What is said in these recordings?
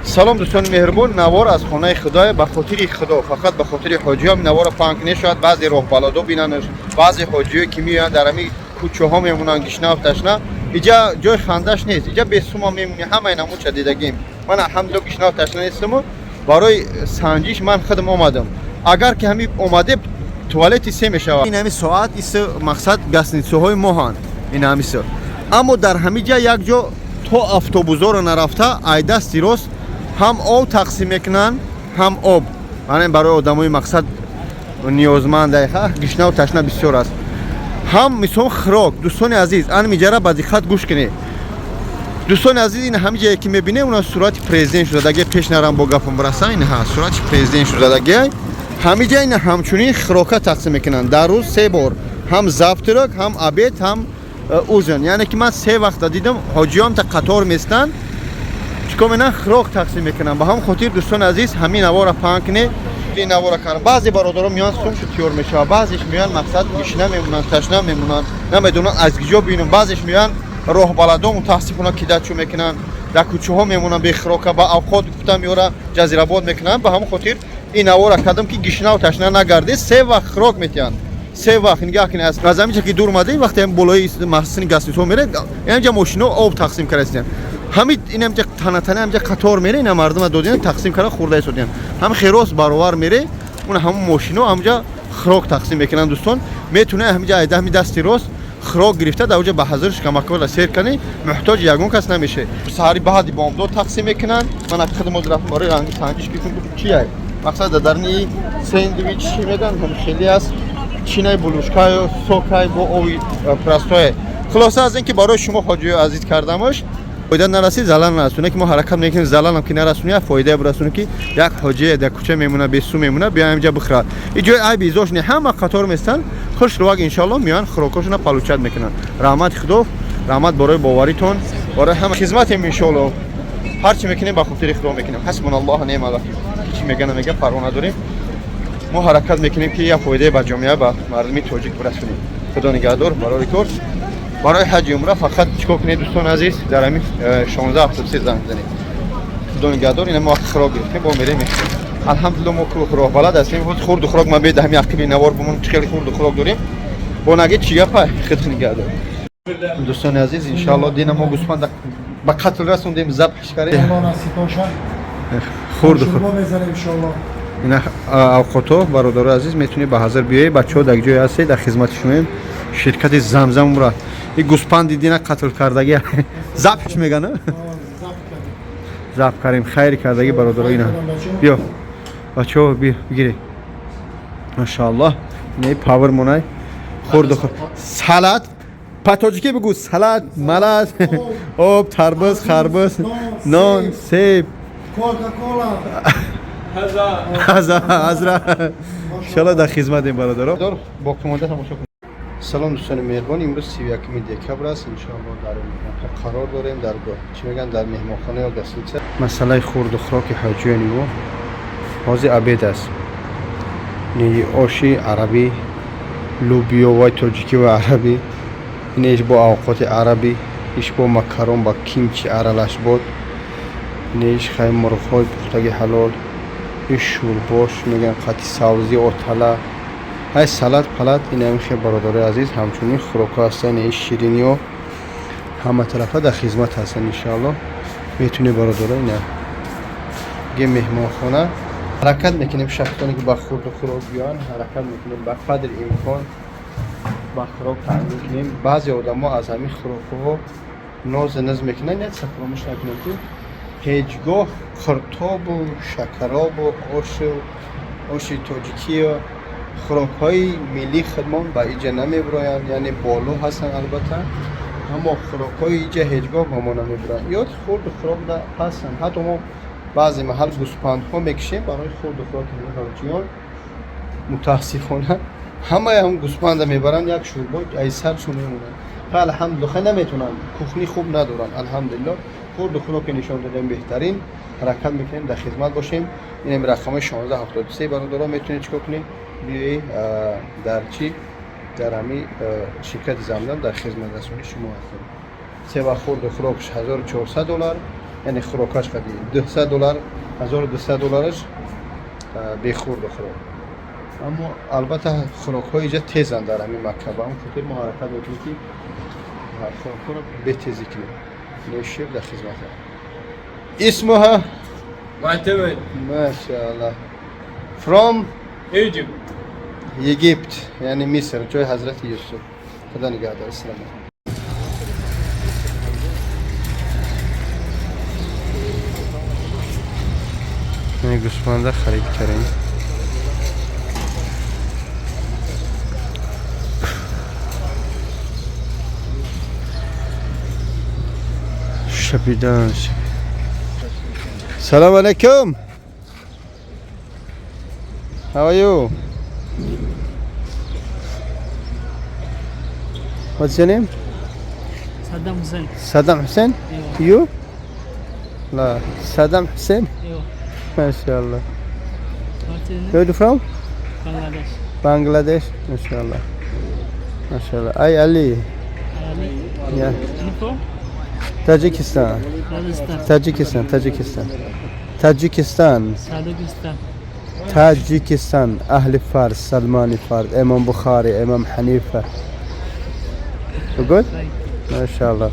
سلام دوستان مهربان، نوار از خانه خدای به خاطر خدا، فقط به خاطر حاجیام نوار پانک نشد. بعضی راه بلدا بیننش، بعضی حاجی که میان در همین کوچه ها میمونن گشنه و تشنه. اینجا جای خندش نیست، اینجا به سوما میمونی. همه اینا مو دیدگیم. من الحمدلله گشنه و تشنه نیستم. برای سنجش من خودم اومدم. اگر که همین اومده توالتی سه میشه. این همین ساعت است مقصد گسنیسوهای ماهان. این همین است. اما در همین جا یک جا تو اتوبوسا رو نرفته ایدست دیروز هم آب تقسیم میکنن هم آب. یعنی برای آدمای مقصد نیازمند گشنه و تشنه بسیار است. هم مثلا خوراک. دوستان عزیز ان میجره با دقت گوش کنید. دوستان عزیز این همه جایی که میبینه اون صورت پرزیدنت شده. اگه پیش نرم با گپم برسه این ها صورت پرزیدنت شده. اگه همه جای این همچنین خوراک تقسیم میکنن در روز 3 بار. هم زفترک هم عبید هم اوزن. یعنی که من 3 وقت دیدم حاجیام تا قطار میستن چیکار میکنن خوراک تقسیم میکنن. به هم خاطر دوستان عزیز همین نوار پانک نه این نوار کردن. بعضی برادران میان سومش تیور میشه، بعضیش میان مقصد گشنه میمونن تشنه میمونن نمیدونن از کجا بینن. بعضیش میان راه بلدا متاسفانه کیدا چو میکنن در کوچه ها میمونن به خوراک با اوقات گفتم میاره جزیره آباد میکنن. به هم خاطر این نوار کردم که گشنه و تشنه نگرده. 3 وقت خوراک میتین 3 وقت نگاه کنید. از همین که دور اومده وقتی هم بالای محسن گاسیتو میره اینجا ماشینا آب تقسیم کردن. همین اینم که تنه اینجا قطار میره اینا مردم دادن تقسیم کرده خورده شدن. هم خیروس برابر میره اون هم ماشینا همونجا خوراک تقسیم میکنن. دوستان میتونه همینجا ایده می دستی راست خوراک گرفته در اونجا به حاضرش کمک ولا سیر کنی محتاج یگون کس نمیشه. سحری بعدی بامداد تقسیم میکنن. من خدمت رفتم برای رنگ سنجش که چیه مقصد درنی ساندویچ چی میگن هم خیلی است چینای بلوشکای و سوکای با اوی پرستوی. خلاصه از اینکه برای شما حاجی عزیز کردمش فایده نرسید زلال نرسونه که ما حرکت میکنیم زلال هم که نرسونه فایده برسونه که یک حاجی در کوچه میمونه به سو میمونه بیا اینجا بخره. اینجا ای بیزوش نه همه قطار میستن خوش رواق ان شاء الله میان خروکاشون پالوچت میکنن. رحمت خدا رحمت برای باوریتون برای همه خدمت ان شاء الله هر چی میکنیم با خاطر خدا میکنیم. حسبنا الله نعم الوکیل. چی میگه پروانه داریم ما حرکت میکنیم که یه فایده به جامعه با مردمی توجیه برسونیم. خدا نگهدار برای کار برای حج عمره فقط چیکار کنید دوستان عزیز در همین 16 اتوبوس زنگ بزنید. خدا نگهدار. اینا ما خوراک گرفتیم با میریم. الحمدلله ما خوراک بلد هستیم. خورد خوراک ما به همین عقب نوار بمون خیلی خورد خوراک داریم. با نگه چیه پای خدا نگهدار. دوستان عزیز ان شاء الله دینا ما گوسفند با قتل رسوندیم ذبحش کردیم. الله نصیب باشه. خورد شما بزنیم ان شاء الله. اینا اوقاتو برادر عزیز میتونی به حاضر بیای بچه‌ها در جای هستی در خدمت شما شرکت زمزم را این گوسفند دیدین قتل کردگی ذبحش میگن ذبح کردیم خیر کردگی برادر اینا. بیا بچه‌ها بگیری ماشاءالله نه پاور مونای خورد سالاد پاتوجیکی بگو سالاد ملاز آب تربوز خربوز نان سیب کوکاکولا حضرت انشالله در خدمت این برادرها با کمانده تماشا کنید. سلام دوستان مهربان. امروز 31 دکبر است. انشالله در قرار داریم در چی میگن در مهمانخانه یا گسیلچه. مسئله خورد و خوراک حاجیانی و حاضر عبید است. نی آشی عربی لوبیا و تاجیکی و عربی اینش با اوقات عربی ایش با مکرون با کیمچی عرلش بود اینش خیلی مرغ‌های پختگی حلال این شورباش میگن قطی سبزی اوتلا های سالاد پلات این همیشه برادر عزیز همچنین خوراک هستن. این شیرینی و همه طرفه در خدمت هستن. ان شاء الله میتونه برادر اینا گه مهمان خانه حرکت میکنیم. شخصانی که با خورد و خوراک بیان حرکت میکنیم با قدر امکان با خوراک تعامل میکنیم. بعضی آدما از همین خوراک ها ناز میکنن نه فراموش نکنید که هیچگاه خرطاب و شکراب و آش تاجیکی و خوراک‌های ملی خودمان با اینجا نمیبراین. یعنی بالو هستن البته اما خوراک‌های اینجا هیچگاه با ما نمیبراین. یاد خورد خوراک هستن. حتی ما بعضی محل گوسفندها میکشیم برای خورد خوراک حاجیان. متاسفانه همه هم گوسفند میبرن یک شوربا ای سرشون میمونن. الحمدلله نمیتونن کوخنی خوب ندارن. الحمدلله خورد خوراک نشان دادن بهترین حرکت میکنیم در خدمت باشیم. این رقم 1673 برادران میتونید چیکار کنید بیایی در چی در همین شرکت زمزم در خدمت رسونی شما هستیم. 3 وقت خورد خوراکش $1400 یعنی خوراکش خیلی $200 $1200 بخورد خوراک. اما البته خوراک های اینجا تیزن در همین مکه با اون خاطر ما حرکت میکنیم که خوراک ها رو به تیزی کنیم. نوشیب در خدمت اسمها معتمد ماشاءالله from Egypt. Egypt yani Mısır جای حضرت یوسف. خدا نگهدار. السلام. این گوسفنده خرید کردیم. شپیدن. Salam alaikum. How are you? What's your name? Saddam Hussein. Saddam Hussein? Yeah. You? La, Saddam Hussein? Yo, MashaAllah. what's your name? Where are you from? Bangladesh. Bangladesh? MashaAllah. MashaAllah. I Ali. Ali. Yeah. Info? Tajikistan. Rajasthan. Tajikistan. Tajikistan. Tajikistan. Tajikistan. Tajikistan. Ahli Fars. Salmani Fars. Imam Bukhari. Imam Hanifa. You good? Right. MashaAllah.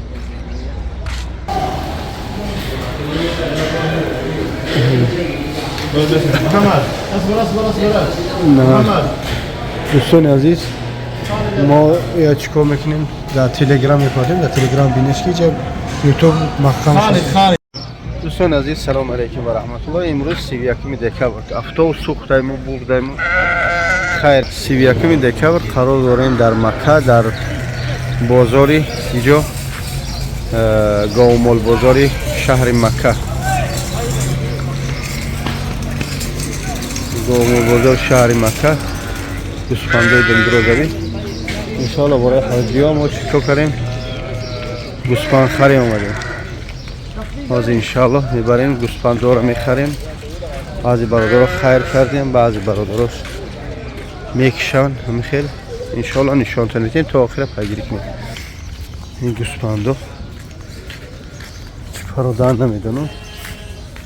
دوستان عزیز ما چیکار میکنیم در تلگرام میپردیم در تلگرام بینش که جب یوتیوب مقام شد. دوستان عزیز سلام علیکم و رحمت الله. امروز 31 دکبر هفته و سوختیم و بردیم خیر 31 دکبر قرار داریم در مکه در بازاری اینجا گاومال بازاری شهر مکه گاومال بازار شهر مکه گوسفندای دلدروزی انشاءالله برای حاجی ها ما چیکار کردیم گوسفند خریم اومدیم از انشاءالله میبریم گوسفند رو میخریم بعضی برادرها خیر کردیم بعضی برادرها میکشن همین خیلی انشاءالله نشان تنیتیم تا آخر پیگیری کنیم این گوسفندها چی پرودن نمیدونم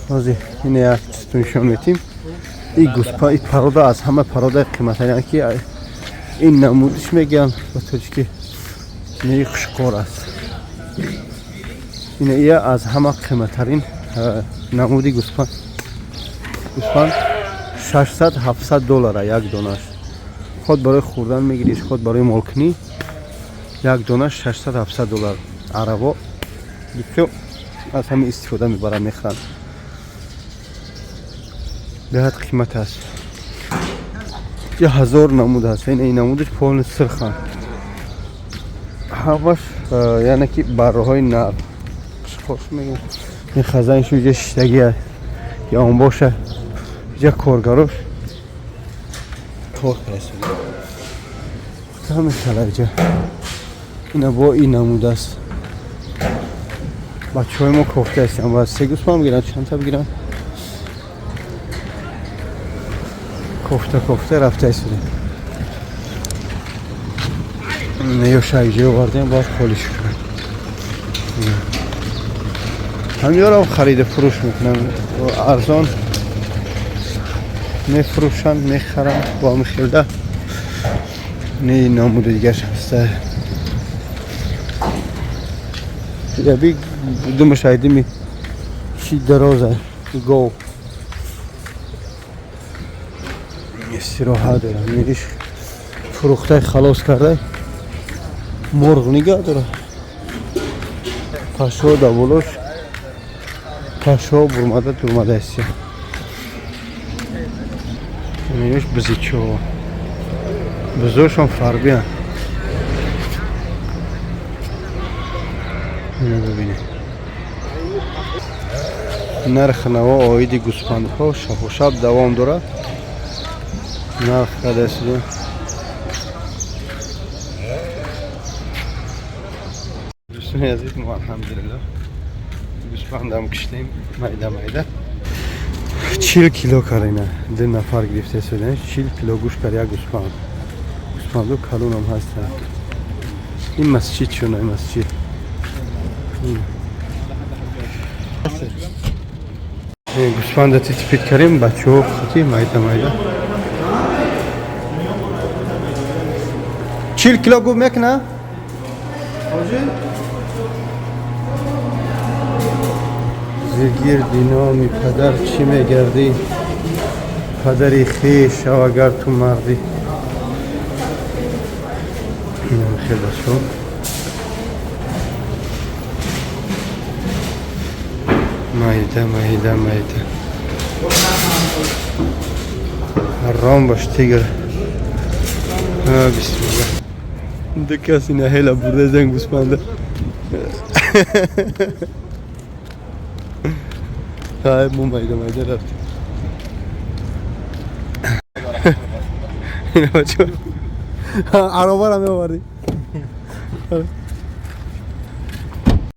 از این یک نشان میتیم این گوسفند این پروده از همه پروده قیمت یعنی که این نمودش میگن با ترکی نی خوشقار است این از همه قیمت ترین نمودی گوسفند 600-700 دلار یک دونش خود برای خوردن میگیریش خود برای مالکنی یک دونه 600-700 دلار عربا دیگه از همین استفاده میبرن میخرن به حد قیمت است 1000 نمود هست این نمودش پول سرخان همش یعنی که بره های نر خوش میگم این خزانش یه شتگی هست یا اون باشه یه کارگروش کار پرسونی همه سلاجه اینا با این نمود است بچه های ما کفته هستیم باید 3 گوسفند بگیرن چند تا بگیرن کفته رفته هستیم یا شایجه آوردیم باید خالیش کنم همین ها رو خرید فروش میکنم ارزان میفروشن میخرن با میخیلده نه نمود دیگه هسته یا بی دو مشاهده می چی درازه گو استراحه داره میریش فروخته خلاص کرده مرغ نگاه داره پاشو دابولوش پاشو برماده هستی میریش بزیچو بزرشون فرقی هم اینو ببینید نرخ نوا آیدی گوسفند ها شب و شب دوام داره نرخ کده سیده دوستان عزیز ما الحمدلله گوسفند هم کشتیم مایده 40 کیلو کرینه 2 نفر گرفته شدن 40 کیلو گوشت کرده یک گوسفند کلون هم هستن این مسجد شونه مسجد گوسفند تیپیت کردیم بچه ها خطی مایده مایده 40 کیلو گو میکنه زیرگیر دینامی پدر چی میگردی پدری خیش او اگر تو مردی اینم خیلی بچه ها مایده حرام باش تیگر بسم الله ده کسی نه هیلا برده زنگ گوسفنده های مو مایده رفت اینا بچه عربا را می آوردی